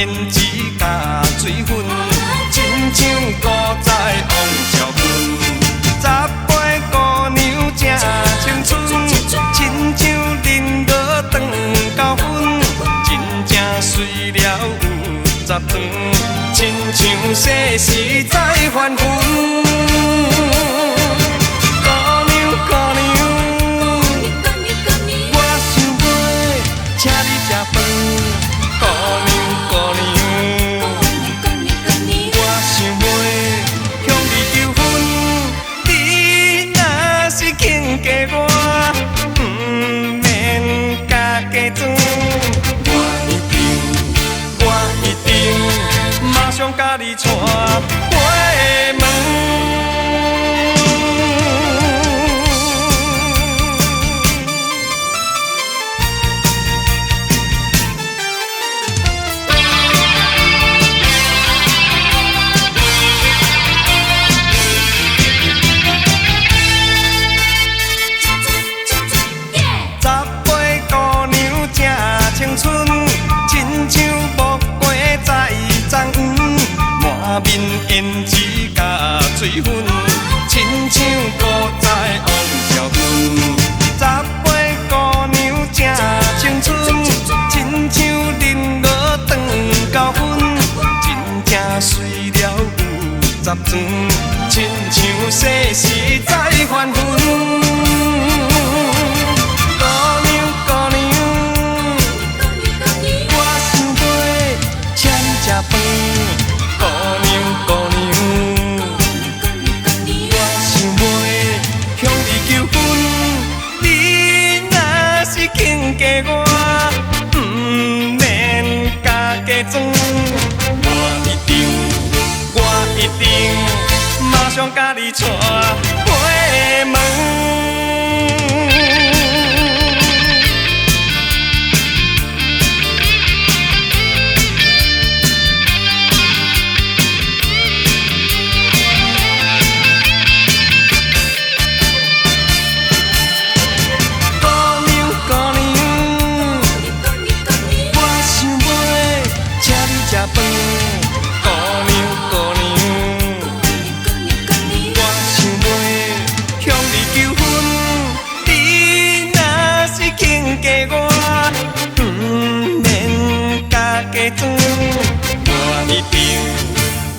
胭脂甲水粉，亲像古早王小棍。十八姑娘正青春，亲像恁落长高分，真正水了有十长，亲像细时在还魂。甲你带回门。十八姑娘正青春，亲像木瓜在长黄。满面胭脂甲水粉，亲像古早王小棍。十八姑娘正青春，亲像恁落长高分，真正水了有十转，亲像细时在还魂。我一定马上甲你带回门。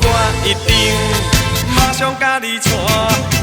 我一定马上甲你带。